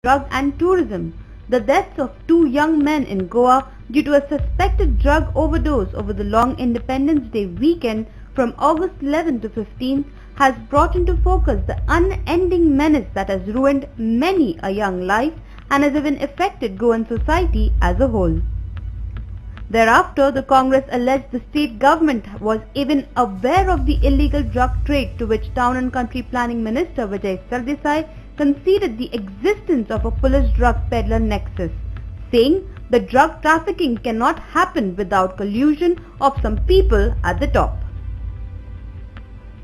drug and tourism. The deaths of two young men in Goa due to a suspected drug overdose over the long Independence Day weekend from August 11 to 15 has brought into focus the unending menace that has ruined many a young life and has even affected Goan society as a whole. Thereafter, the Congress alleged the state government was even aware of the illegal drug trade, to which Town and Country Planning Minister Vijay Sardesai conceded the existence of a police drug peddler nexus, saying the drug trafficking cannot happen without collusion of some people at the top.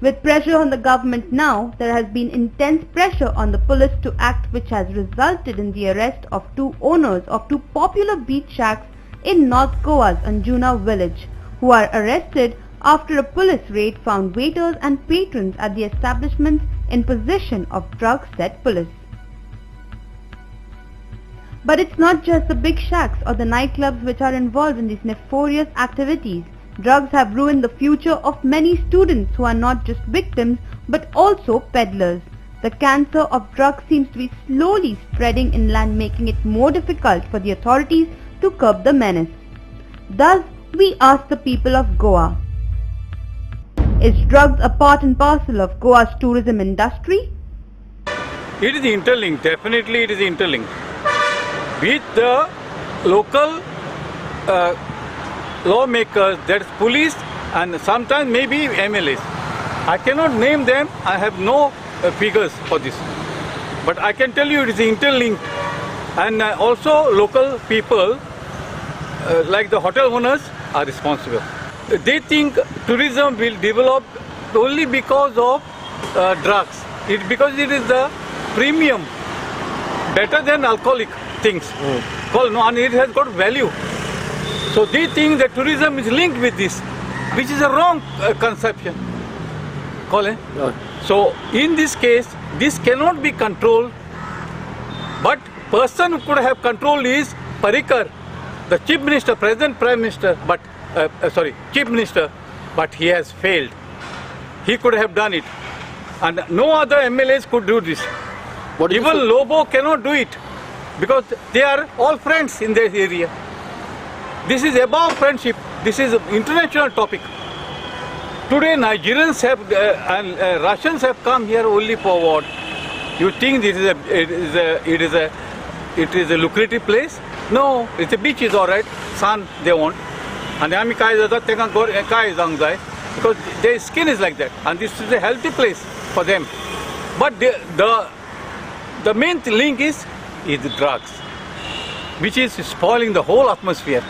With pressure on the government now, there has been intense pressure on the police to act, which has resulted in the arrest of two owners of two popular beach shacks in North Goa's Anjuna village, who are arrested after a police raid found waiters and patrons at the establishments in possession of drugs, said police. But it's not just the big shacks or the nightclubs which are involved in these nefarious activities. Drugs have ruined the future of many students who are not just victims but also peddlers. The cancer of drugs seems to be slowly spreading inland, making it more difficult for the authorities to curb the menace. Thus, we ask the people of Goa, is drugs a part and parcel of Goa's tourism industry? It is interlinked, definitely it is interlinked with the local lawmakers, that is police, and sometimes maybe MLAs. I cannot name them, I have no figures for this. But I can tell you it is interlinked, and also local people like the hotel owners are responsible. They think tourism will develop only because of drugs. Because it is the premium, better than alcoholic things. And it has got value. So they think that tourism is linked with this, which is a wrong conception. So in this case, this cannot be controlled. But person who could have control is Parikar, the Chief Minister, present Prime Minister, but Chief Minister, but he has failed. He could have done it, and no other MLAs could do this. Even Lobo cannot do it, because they are all friends in their area. This is above friendship. This is an international topic. Today Nigerians have and Russians have come here only for what? You think this is it is a lucrative place? No, it's a beach is all right. Sun they want, and because their skin is like that, and this is a healthy place for them. But the main link is drugs, which is spoiling the whole atmosphere.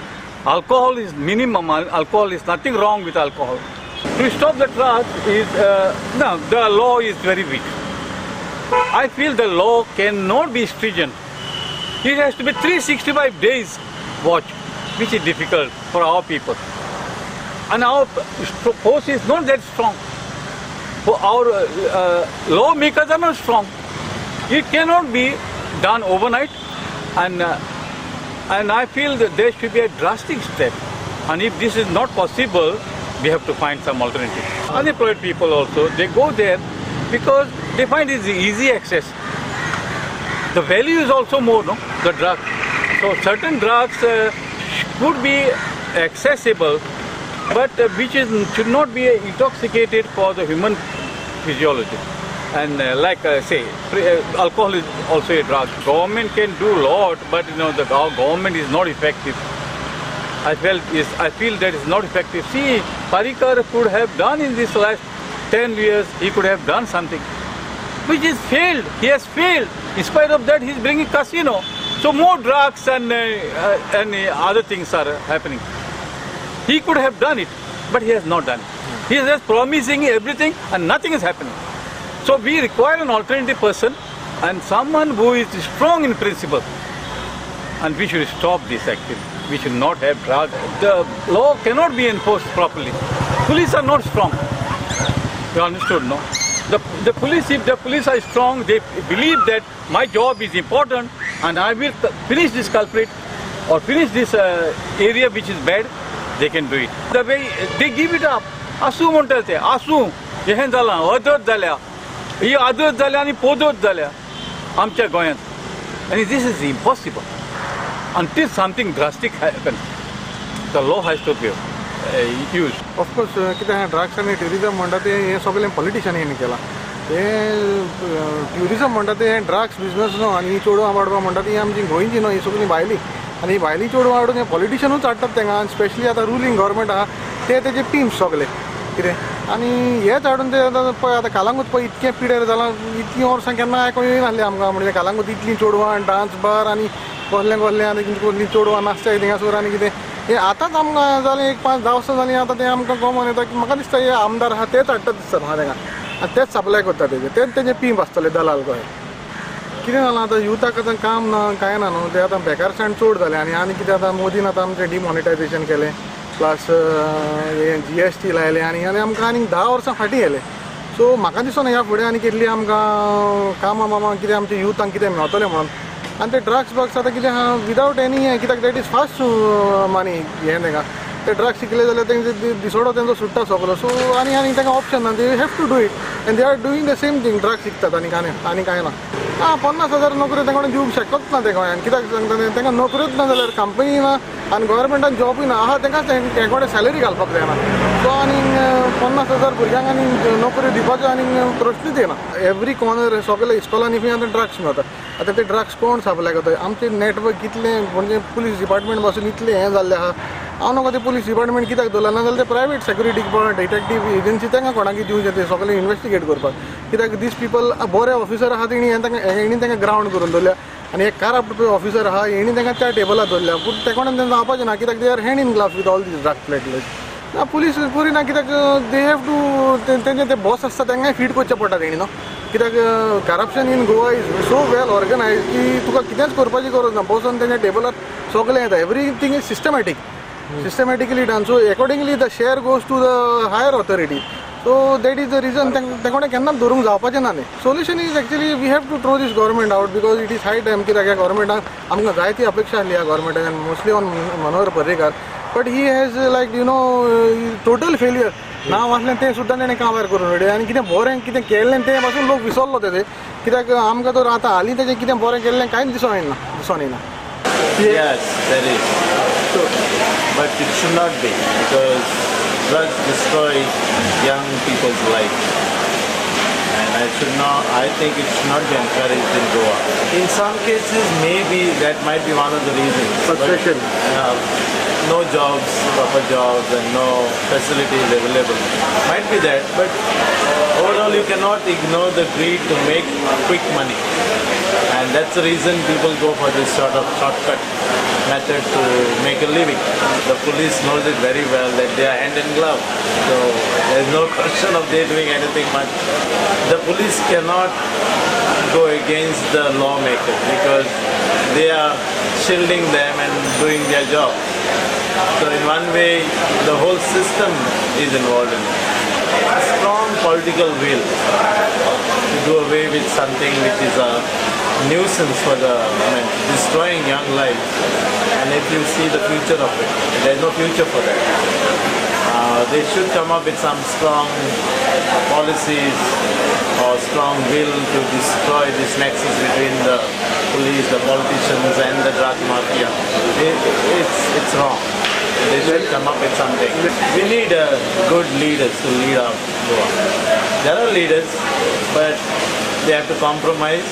Alcohol is minimum. Alcohol is nothing wrong with alcohol. To stop the drugs is no. The law is very weak. I feel the law cannot be stringent. It has to be 365 days watch, which is difficult for our people. And our force is not that strong. Our lawmakers are not strong. It cannot be done overnight, and I feel that there should be a drastic step. And if this is not possible, we have to find some alternative. Unemployed people also, they go there because they find it's easy access. The value is also more, no? The drug. So certain drugs could be accessible, but which should not be intoxicated for the human physiology. And say, alcohol is also a drug. Government can do a lot, but our government is not effective. I feel that it's not effective. See, Parikar could have done in this last 10 years, he could have done something, which is failed. He has failed. In spite of that, he's bringing casino. So more drugs and other things are happening. He could have done it, but he has not done it. He is just promising everything and nothing is happening. So we require an alternative person and someone who is strong in principle. And we should stop this activity. We should not have drugs. The law cannot be enforced properly. Police are not strong. You understood, no? The police, if the police are strong, they believe that my job is important and I will finish this culprit or finish this area which is bad, they can do it. The way they give it up. Asu montalte, asu, yehen dala, adot dalya, he adot dalya ani podot dalya, amcha goyan. And this is impossible. Until something drastic happens, the law has to be used. Of course कितें drugs आनी tourism म्हणटा ते हे सगळें पॉलिटिशियनांनी केलां. ते tourism म्हणटा ते drugs business न्हू आनी चेडवां वाडोवपा म्हणटा ती आमची गोंयची न्हू ही सगळीं भायली आनी ही भायली चेडवां वाडोवन हे पॉलिटिशियनूच हाडटात तांकां आनी स्पेशली आतां रुलींग गव्हर्मेंट आहा ते तेजे टीम्स सगळे कितें आनी हेच हाडून ते पळय आतां कालांगूट पळय इतकें पिडेर जालां इतलीं वर्सां केन्ना आयकूंक येनासलें आमकां म्हणजे कालांगूट इतलीं चेडवां डान्स बार आनी कसलें आनी कसलीं चेडवां नाचताय थिंगासोर आनी कितें हे आतांच आमकां जालें एक 5-10 वर्सां जालीं आतां ते आमकां कॉमन येता की म्हाका दिसता हे आमदार आहा तेच हाडटा दिसता म्हाका तांकां आनी तेच सप्लाय करता तेच तेजे पींप आसतले दलाल कशें कितें जालां आतां युथाक आतां काम ना कांय ना न्हू ते आतां बेकारसाण चड जालें आनी कितें आतां मोदीन आतां आमचें डिमॉनिटायजेशन केलें प्लस हे GST लायलें आनी आमकां आनीक 10 वर्सां फाटीं येलें सो म्हाका दिसना ह्या फुडें आनी केल्ली आमकां कामां मामा कितें आमच्या युथांक कितें मेळटलें म्हणून आनी ते ड्रग्स आतां कितें आहा विदावट एनी हें कित्याक दॅट इज फास्ट मानी हें तांकां ते ड्रग्स शिकले जाल्यार तेंचे दिसवडो तेंचो सुट्टा सगलो सो आनी तांकां ऑप्शन ना they have to do it and they are doing the same thing drugs शिकतात आनी कांय ना 50,000 नोकऱ्यो तांकां दिवंक शकत ना ते गोंयांत कित्याक सांगता तांकां नोकऱ्योच ना जाल्यार कंपनी ना आनी गव्हर्मेंटान जॉबूय ना आहा तांकां हे कोणें सॅलरी घालपाक जायना सो आनी 50,000 भुरग्यांक आनी नोकऱ्यो दिवपाच्यो आनी प्रश्नूच येना एवरी कॉर्नर सगळे इस्कॉलांनी खंय आतां ड्रग्स मेळटा आतां ते ड्रग्स कोण सप्लाय करता आमचें नेटवर्क कितलें म्हणजे पुलीस डिपार्टमेंट पासून इतलें हें जाल्लें आहा हांव नका ते पुलीस डिपार्टमेंट कित्याक दवरला नाजाल्यार ते प्रायवेट सेक्युरिटी डिटेक्टीव एजन्सी तांकां कोणाक दिवचें ते सगळें इन्वेस्टिगेट करपाक कित्याक दीस पीपल बरे ऑफिसर आहा तेणी तांकां ग्रावंड करून दवरल्या आनी एक करप्ट ऑफिसर आहा हेणी तांकां त्या टेबलार दवरल्या पूण ते कोणान तें जावपाचें ना कित्याक they are hand in glass with all these drug platelets ना पुलीस करिना कित्याक दे हॅव टू तेंचे ते बॉस आसता तांकांय फीट करचें पडटा तेणी न्हू कित्याक corruption in Goa is so well organise की तुका कितेंच करपाची गरज ना बसून तेंच्या टेबलार सगळें येता everything is systematically done so accordingly the share goes to the higher authority so that is the reason ते कोणें केन्नाच धरूंक जावपाचें ना न्ही solution is actually we have to throw this government out because it is high time कित्याक ह्या गव्हर्मेंटाक आमकां जायती अपेक्षा आसली ह्या गव्हर्मेंटान mostly on Manohar Parrikar but he has like you know total failure नांव आसलें तें सुद्दां तेणें काबार करून उडयलें आनी कितें बरें कितें केल्लें तें पासून लोक विसरलो तेजें कित्याक आमकां तर आतां हालीं तेजें कितें बरें केल्लें कांयच दिसून येना Yes, there is. But it should not be because drugs destroy young people's life. And I think it should not be encouraged in Goa. In some cases, maybe that might be one of the reasons. Frustration. No jobs, proper jobs, and no facilities available. Might be that, but overall you cannot ignore the greed to make quick money. And that's the reason people go for this sort of shortcut method to make a living. The police knows it very well that they are hand in glove. So there's no question of they doing anything much. The police cannot go against the lawmakers because they are shielding them and doing their job. So in one way, the whole system is involved in it. A strong political will to do away with something which is a nuisance for the destroying young lives. And if you see the future of it, there is no future for that. They should come up with some strong policies or strong will to destroy this nexus between the police, the politicians and the drug mafia. It's wrong. They should come up with something. We need good leaders to lead our Goa. There are leaders, but they have to compromise,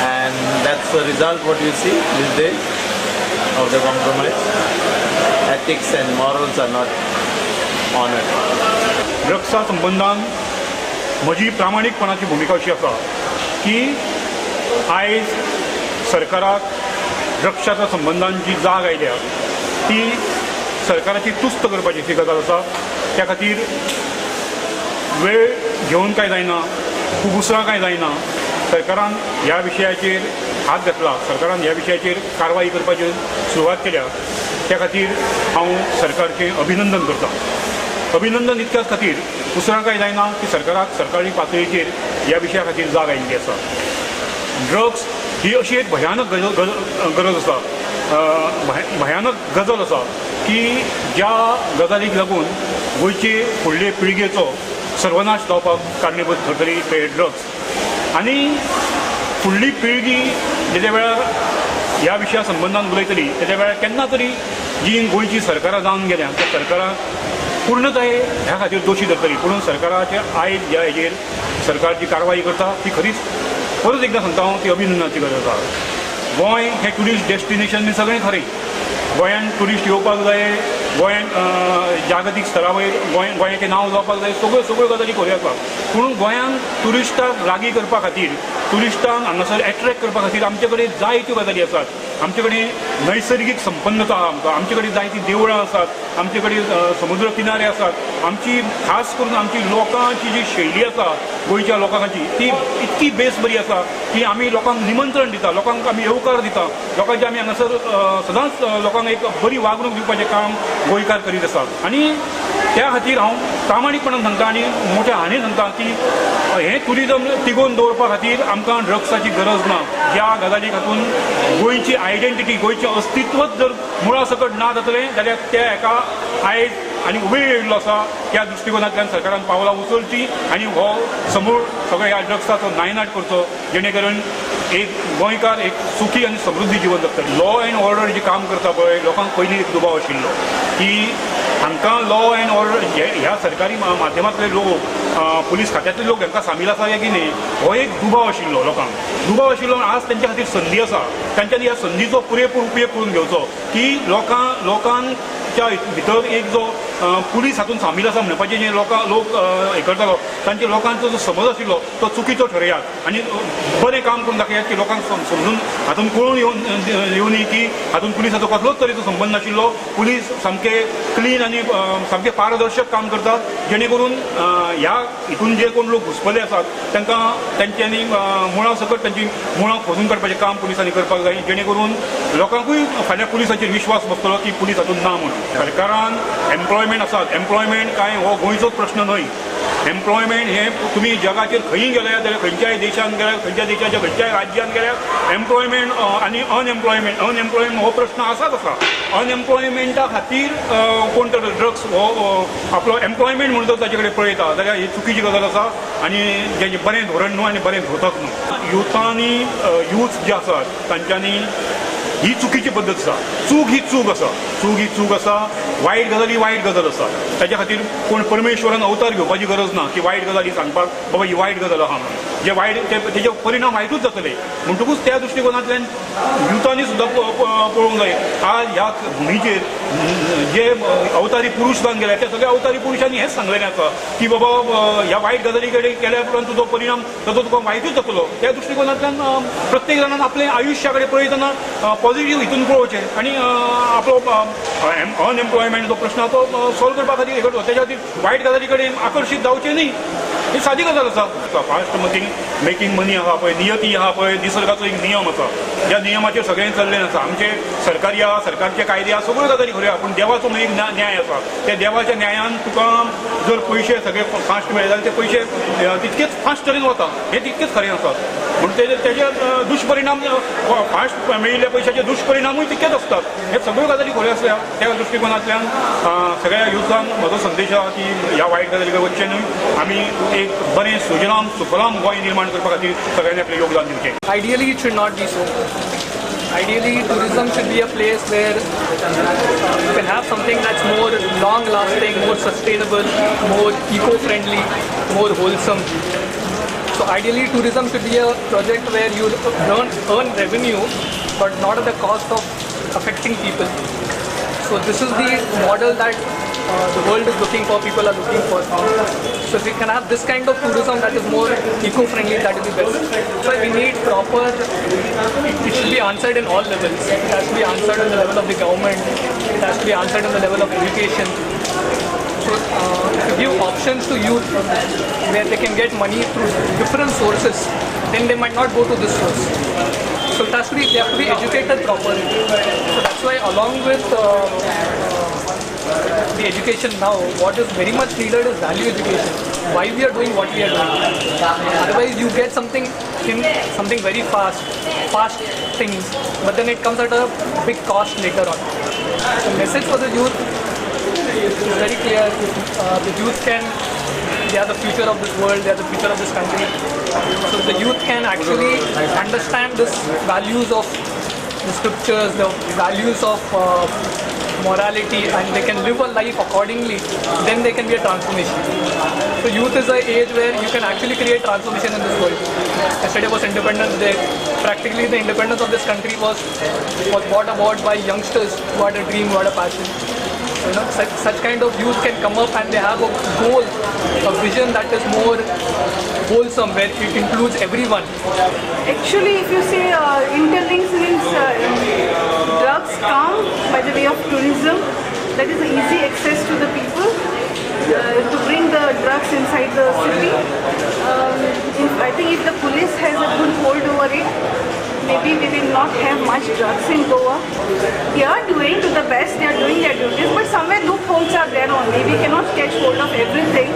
and that's the result what you see these days of the compromise. Ethics and morals are not honored. ड्रग्सा संबंधान म्हजी प्रामाणीकपणाची भुमिका अशी आसा की आयज सरकाराक ड्रग्साच्या संबंधान जी जाग आयल्या ती सरकाराची तुस्त करपाची ती गजाल आसा त्या खातीर वेळ घेवन कांय जायना खूब उसरां कांय जायना सरकारान ह्या विशयाचेर हात घातला सरकारान ह्या विशयाचेर कारवाई करपाची सुरवात केल्या त्या खातीर हांव सरकारचें अभिनंदन करतां अभिनंदन इतक्याच खातीर उसरां कांय जायना की सरकाराक सरकारी पातळीचेर ह्या विशया खातीर जाग आयिल्ली आसा ड्रग्स ही अशी एक भयानक गरज आसा भयानक गजाल आसा की ज्या गजालीक लागून गोंयचे फुडले पिळगेचो सर्वनाश जावपाक कारणीभूत ठरतली ते ड्रग्स आनी फुडली पिळगी तेज्या वेळार ह्या विशया संबंधान उलयतली तेज्या वेळार केन्ना तरी जी गोंयची सरकारां जावन गेल्या त्या सरकाराक पूर्णताय ह्या खातीर दोशी धरतली पूण सरकाराचे आयज ह्या हेजेर सरकार जी कारवाई करता ती खरीच परत एकदां सांगता हांव ती अभिनंदनाची गरज आसा. गोंय हें ट्युरिस्ट डेस्टिनेशन बी सगळें खरें. गोंयांत ट्युरिस्ट येवपाक जाय, गोंयांत जागतीक स्तरा वयर गोंयाचें नांव जावपाक जाय, सगळ्यो गजाली खऱ्यो आसा. पूण गोंयांत ट्युरिस्टाक लागीं करपा खातीर ट्युरिस्टांक हांगासर एट्रॅक्ट करपा खातीर आमचे कडेन जायत्यो गजाली आसात. आमचे कडेन नैसर्गीक संपन्नता आहा आमचे कडेन जायतीं देवळां आसात, आमचे कडेन समुद्र किनारे आसात. आमची खास करून आमची लोकांची जी शैली आसा गोंयच्या लोकांची ती इतकी बेस बरी आसा की आमी लोकांक निमंत्रण दिता, लोकांक आमी येवकार दिता, लोकांचे आमी हांगासर सदांच लोकांक एक बरी वागणूक दिवपाचें काम गोंयकार करीत आसात. आनी त्या खातीर हांव प्रामाणीकपणान सांगता आनी मोठ्या हांणी सांगता की हें ट्युरिजम तिगोवन दवरपा खातीर आमकां ड्रग्साची गरज ना. ज्या गजालीक हातून गोंयची आयडेंटिटी गोंयचें अस्तित्वच जर मुळा सकट ना जातलें जाल्यार त्या हेका आयज आनी वेळ येयल्लो आसा. त्या दृश्टिकोनांतल्यान सरकारान पावलां उचलची आनी हो समूळ सगळ्या ह्या ड्रग्साचो नायनाट करचो जेणे करून एक गोंयकार एक सुखी आनी समृद्धी जीवन जगतले. लॉ एंड ऑर्डर जे काम करता पळय लोकांक पयलीं एक दुबाव आशिल्लो की हांकां लॉ एंड ऑर्डर ह्या सरकारी माध्यमांतले लोक पुलीस खात्यांतले लोक हांकां सामील आसा की न्ही हो एक दुबाव आशिल्लो लोकांक. दुबाव आशिल्लो आज तेंच्या खातीर संदी आसा. तांच्यांनी ह्या संदीचो पुरेपूर उपयोग करून घेवचो की लोकांच्या भितर एक जो पुलीस हातून सामील आसा म्हणपाचें जे लोक हें करतालो तांचे लोकांचो जो समज आशिल्लो तो चुकीचो ठरयात आनी बरें काम करून दाखयात की लोकांक समजून हातून कळून येवनी की हातून पुलिसाचो कसलोच तरेचो संबंध नाशिल्लो. पुलीस सामके क्लीन आनी सामके पारदर्शक काम करतात जेणे करून ह्या हितून जे कोण लोक घुसपले आसात तांकां तांच्यांनी मुळा सकट तांची मुळां खोदून काडपाचें काम पुलिसांनी करपाक जाय जेणे करून लोकांकूय फाल्यां पुलिसाचेर विश्वास बसतलो की पुलीस हातून ना म्हणून. सरकारान एम्प्लॉयमेंट आसात. एम्प्लॉयमेंट काय हो गोंयचोच प्रश्न न्हय. एम्प्लॉयमेंट हे तुम्ही जगाचेर खंयी गेल्यार जाल्यार खंयच्याय देशांत गेल्यार खंयच्या देशाच्या खंयच्याय राज्यांत गेल्यार एम्प्लॉयमेंट आनी अनएम्प्लॉयमेंट हो प्रश्न आसाच आसा. अनएम्प्लॉयमेंटा खातीर कोण तर ड्रग्स हो आपलो एम्प्लॉयमेंट म्हणून जर ताचे कडेन पळयता जाल्यार ही चुकीची गजाल आसा आनी जें बरें धोरण न्हू आनी बरें धोतक न्हू. यूथ जे आसात तांच्यांनी ही चुकीची पद्दत आसा. चूक ही चूक आसा. वायट गजाली वायट गजाल आसा. ताच्या खातीर कोण परमेश्वरान अवतार घेवपाची गरज ना की वायट गजाली सांगपाक बाबा ही वायट गजाल आहा म्हणून. जे वायट तेजे परिणाम वायटूच जातले म्हणटकूच त्या दृश्टिकोनांतल्यान युथांनी सुद्दां पळोवंक जाय आज ह्या भुमीचेर जे अवतारी पुरुश जावन गेले त्या सगळ्या अवतारी पुरुशांनी हेंच सांगलेलें आसा की बाबा ह्या वायट गजाली कडेन केल्या उपरांत तुजो परिणाम ताजो तुका वायटूच जातलो. त्या दृश्टिकोनांतल्यान प्रत्येक जाणान आपले आयुश्या कडेन पळयतना पॉझिटिव्ह हितून पळोवचें आनी आपलो अनएम्प्लॉयमेंट जो प्रश्न तो सॉल्व करपा खातीर हे करचो. तेच्या खातीर वायट गजाली कडेन आकर्शीत जावचें न्ही. ही सादी गजाल आसा. फास्ट मेकींग मनी आहा पळय नियती आहा पळय निसर्गाचो एक नियम आसा ज्या नियमाचेर सगळें चल्लें आसा. आमचे सरकारी आहा सरकारचे कायदे आहा सगळ्यो गजाली खऱ्यो आहा पूण देवाचो एक न्याय आसा. त्या देवाच्या न्यायान तुका जर पयशे सगळे फास्ट मेळ्ळे जाल्यार ते पयशे तितकेच फास्ट तरेन वता हें तितकेच खरें आसा. म्हणून तेजे दुश्परिणाम फास्ट मेळिल्ल्या पयशाचे दुश्परिणामूय तितकेच असतात. हे सगळ्यो गजाली खऱ्यो आसल्या त्या दृश्टिकोनांतल्यान सगळ्या युथांक म्हजो संदेश आहा की ह्या वायट गजाली कडेन वचचें न्हय. आमी एक बरें सुजलाम सुफलाम गोंय निर्माण करपा खातीर सगळ्यांनी आपलें योगदान दिवचें. Ideally, it should not be so. Ideally, tourism should be a place where you can have something that's more long-lasting, more sustainable, more eco-friendly, more wholesome. So ideally, tourism should be a project where you earn revenue, but not at the cost of affecting people. So this is the model that the world is looking for, people are looking for. So if we can have this kind of tourism that is more eco-friendly, that is the best. So we need proper, it should be answered in all levels. It has to be answered at the level of the government, it has to be answered at the level of education. So if you give options to youth where they can get money through different sources, then they might not go to this source. So it has to be, they have to be educated properly. So that's why along with the education now, what is very much needed is value education. Why we are doing what we are doing. Otherwise you get something very fast things, but then it comes at a big cost later on. The message for the youth is very clear. The youth they are the future of this world, they are the future of this country. So the youth can actually understand this values of the scriptures, the values of morality, and they can live a life accordingly, then there can be a transformation. So youth is an age where you can actually create transformation in this world. Yesterday was Independence Day. Practically the independence of this country was brought about by youngsters who had a dream, who had a passion. You know, such kind of youth can come up and they have a goal, a vision that is more wholesome, where it includes everyone. Actually, if you say interlinks means drugs come by the way of tourism, that is easy access to the people to bring the drugs inside the city. I think if the police has a good hold over it, maybe we will not have much drugs in Goa. They are doing to the best, they are doing their duties, but somewhere loopholes are there only. We cannot catch hold of everything.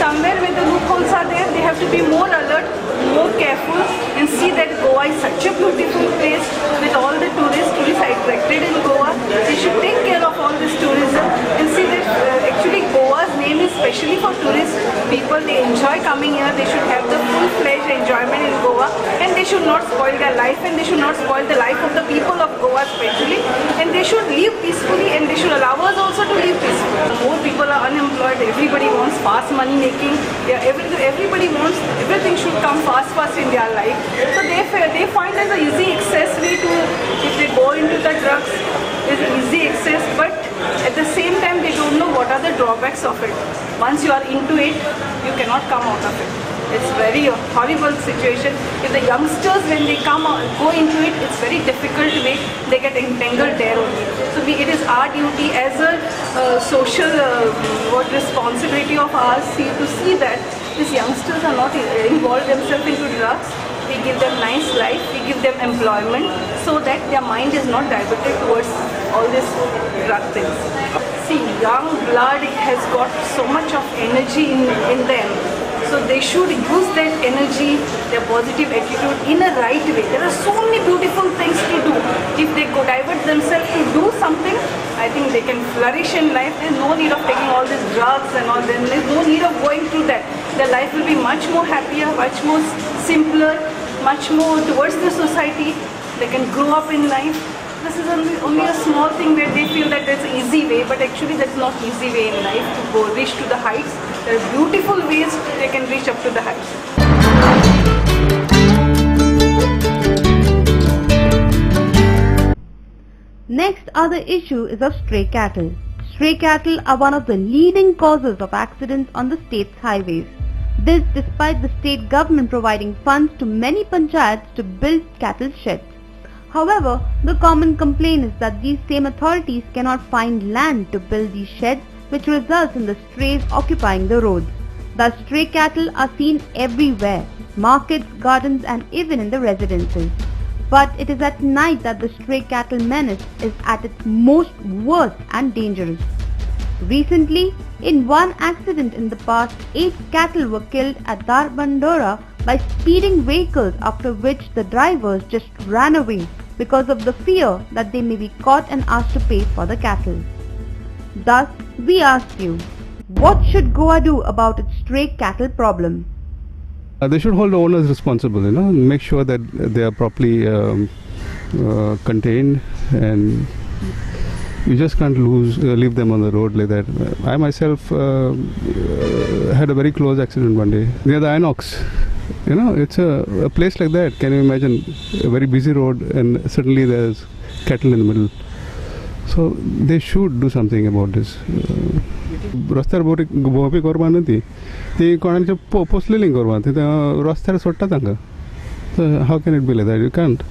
Somewhere where the loopholes are there, they have to be more alert, more careful, and see that Goa is such a beautiful place with all the tourists attracted in Goa. They should take care of all this tourism and see that actually Goa's name is specially for tourist people. They enjoy coming here. They should have the full-fledged enjoyment in Goa, and they should not spoil their life, and they should not spoil the life of the people of Goa especially, and they should live peacefully, and they should allow us also to live peacefully. More people are unemployed. Everybody wants fast money making. Everybody wants everything should come fast in their life. So they find as an easy access way to, if they go into the drugs, is easy access, but at the same time they don't know what are the drawbacks of it. Once you are into it, you cannot come out of it. It's very horrible situation. If the youngsters, when they go into it, it's very difficult way. They get entangled there only. So it is our duty as a social responsibility of ours to see that these youngsters are not involved themselves into drugs. We give them nice life, we give them employment, so that their mind is not diverted towards all these drug things. See, young blood has got so much of energy in them. So they should use that energy, their positive attitude in a right way. There are so many beautiful things to do. If they could divert themselves to do something, I think they can flourish in life. There's no need of taking all these drugs and all. There's no need of going through that. Their life will be much more happier, much more simpler, much more towards the society. They can grow up in life. This is only a small thing where they feel that there's an easy way, but actually that's not easy way in life to reach to the heights. There are beautiful ways they can reach up to the heights. Next other issue is of stray cattle. Stray cattle are one of the leading causes of accidents on the state's highways. This despite the state government providing funds to many panchayats to build cattle sheds. However, the common complaint is that these same authorities cannot find land to build these sheds, which results in the strays occupying the roads. Thus, stray cattle are seen everywhere, markets, gardens and even in the residences. But it is at night that the stray cattle menace is at its most worst and dangerous. Recently, in one accident in the past, 8 cattle were killed at Darbandora by speeding vehicles, after which the drivers just ran away because of the fear that they may be caught and asked to pay for the cattle. Thus, we ask you, what should Goa do about its stray cattle problem? They should hold the owners responsible, make sure that they are properly contained, and you just can't leave them on the road like that. I myself had a very close accident one day near the Inox. It's a place like that. Can you imagine a very busy road and suddenly there's cattle in the middle? So they should do something about this. रस्त्यार भोंवपी करपा न्हू ती कोणाचे पोसलेलीं करपा ती रस्त्यार सोडटा तांकां. So how can it be like that? You can't.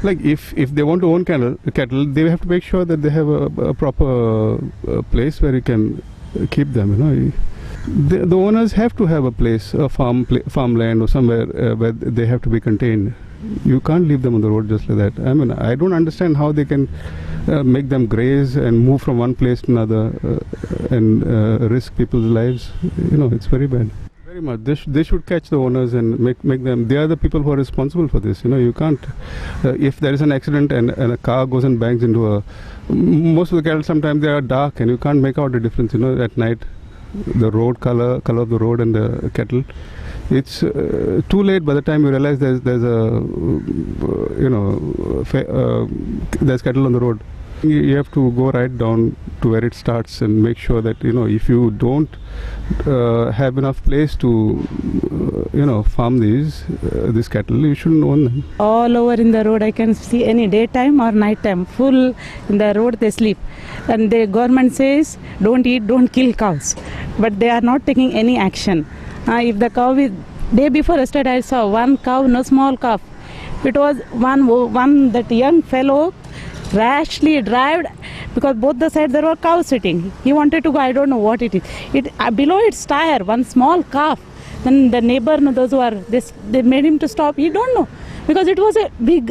Like if they want to own cattle, they have to make sure that they have a proper place where you can keep them. The owners have to have a place, a farmland or somewhere where they have to be contained. You can't leave them on the road just like that. I mean, I don't understand how they can make them graze and move from one place to another and risk people's lives. It's very bad. Very much. They should catch the owners and make them. They are the people who are responsible for this. You can't. If there is an accident and a car goes and bangs into most of the cattle sometimes they are dark and you can't make out the difference. At night, the road color of the road and the cattle. it's too late by the time you realize there's a there's cattle on the road. You have to go right down to where it starts and make sure that if you don't have enough place to farm these cattle, you shouldn't own them. All over in the road I can see any daytime or night time, full in the road they sleep, and the government says don't eat, don't kill cows, but they are not taking any action. If the cow is, day before yesterday I saw one cow, no small calf. It was one that young fellow rashly drove, because both the sides there were cows sitting. He wanted to go, I don't know what it is. Below its tire, one small calf. Then the neighbor, those who are this, they made him to stop. He don't know, because it was a big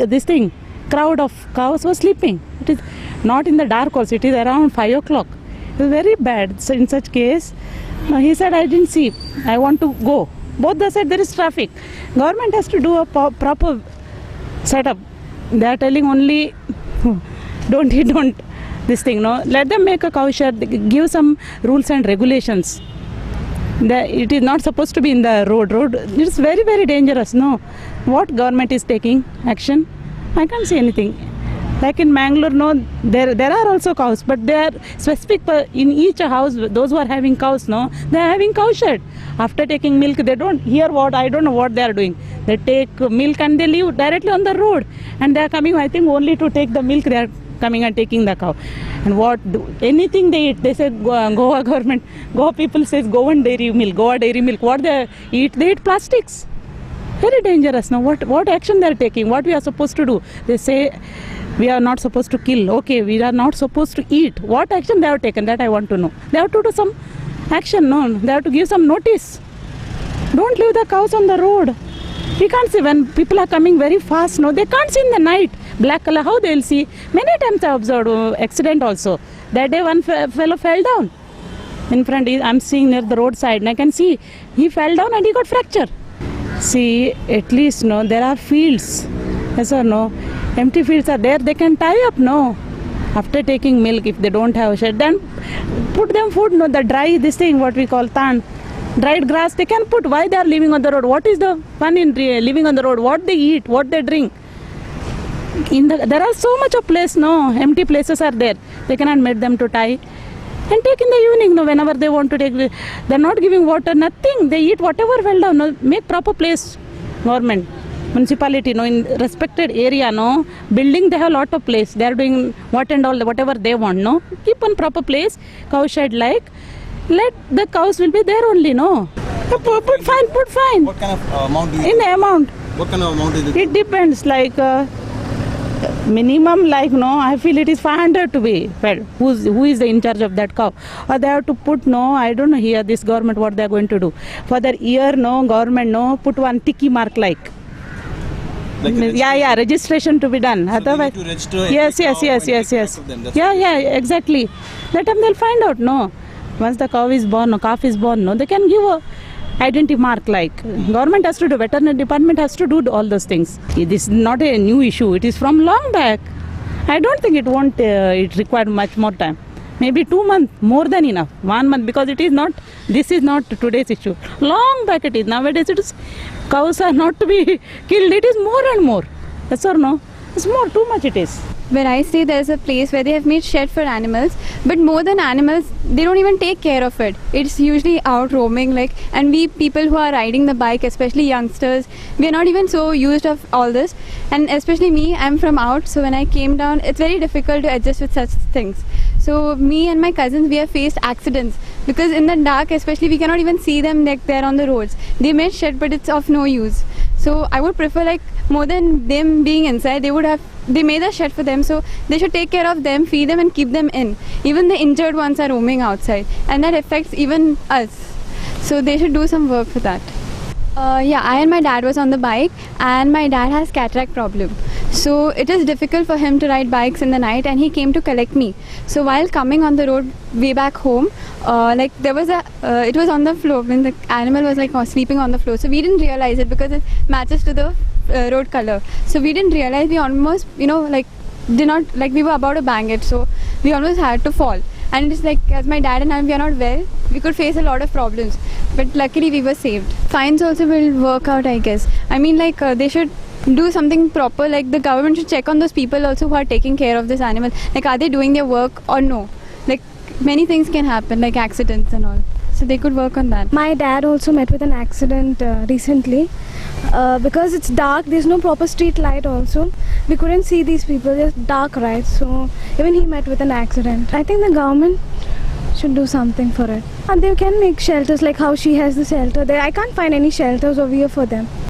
crowd of cows was sleeping. It is not in the dark also. It is around 5 o'clock. It was very bad. So in such case, he said, I didn't see. I want to go. Both the side there is traffic. Government has to do a proper setup. They are telling only don't eat, don't this thing. No, let them make a cow shed. Give some rules and regulations. It is not supposed to be in the road. It is very, very dangerous. No, what government is taking action? I can't see anything. Like in Mangalore, no, there are also cows, but they are specific in each house. Those who are having cows, no, they are having cow shed. After taking milk, they don't hear I don't know what they are doing. They take milk and they leave directly on the road, and they are coming, I think, only to take the milk. They are coming and taking the cow. And anything they eat, they say Goa government, Goa people says Goa dairy milk. What they eat plastics. Very dangerous. Now what action they are taking? What we are supposed to do? They say we are not supposed to kill. Okay, we are not supposed to eat. What action they have taken? That I want to know. They have to do some action. No, they have to give some notice. Don't leave the cows on the road. We can't see when people are coming very fast. No, they can't see in the night. Black color, how they'll see? Many times I observed accident also. That day one fellow fell down. In front, I'm seeing near the roadside, and I can see he fell down and he got fracture. See, at least there are fields. Yes or no? Empty fields are there. They can tie up. No. After taking milk, if they don't have a shed, then put them food. No, the dry what we call tan. Dried grass they can put. Why they are living on the road? What is the fun in living on the road? What they eat, what they drink. There are so much of place, no, empty places are there. They cannot make them to tie and take in the evening, no, whenever they want to take. They are not giving water, nothing. They eat whatever fell down. No, make proper place. Government, municipality, no, in respected area, no, building they have lot of place. They are doing whatever they want, no. Keep on proper place, cow shed like. Let the cows will be there only, no. Put fine. What kind of amount do you? In amount. What kind of amount is it? It depends, like minimum, like I feel it is 500 to be fed. Who is in charge of that cow? Or they have to put, I don't know here, this government what they are going to do. For their year, government, put one ticky mark like registration to be done. So otherwise, they need to register yes. Yeah, Exactly. Let them, they'll find out, no. Once the cow is born, calf is born, no, they can give a identity mark like. Government has to do, veterinary department has to do all those things. This is not a new issue. It is from long back. I don't think it won't, it required much more time. Maybe 2 months, more than enough. 1 month, because this is not today's issue. Long back it is. Nowadays it is, cows are not to be killed. It is more and more. Yes or no? It's more, too much it is. Where I stay, there's a place where they have made shed for animals, but more than animals, they don't even take care of it. It's usually out roaming, and we people who are riding the bike, especially youngsters, we are not even so used of all this. And especially me, I'm from out, so when I came down, it's very difficult to adjust with such things. So me and my cousins, we have faced accidents because in the dark, especially, we cannot even see them they're on the roads. They made shed, but it's of no use. So I would prefer more than them being inside, they made a shed for them, so they should take care of them, feed them and keep them in. Even the injured ones are roaming outside, and that affects even us. So they should do some work for that. I and my dad was on the bike, and my dad has cataract problem. So it is difficult for him to ride bikes in the night, and he came to collect me. So while coming on the road way back home, there was it was on the floor when the animal was sleeping on the floor. So we didn't realize it because it matches to the road color. So we didn't realize, we almost, we were about to bang it. So we almost had to fall. and it's like, as my dad and I, we are not well, we could face a lot of problems, but luckily we were saved. Fines also will work out, I guess. I mean, like they should do something proper, like the government should check on those people also who are taking care of this animal, like are they doing their work or no. Like many things can happen, like accidents and all, so they could work on that. My dad also met with an accident recently. Because it's dark, there's no proper street light also. We couldn't see these people, just dark, right? So even he met with an accident. I think the government should do something for it. And they can make shelters like how she has the shelter there. I can't find any shelters over here for them.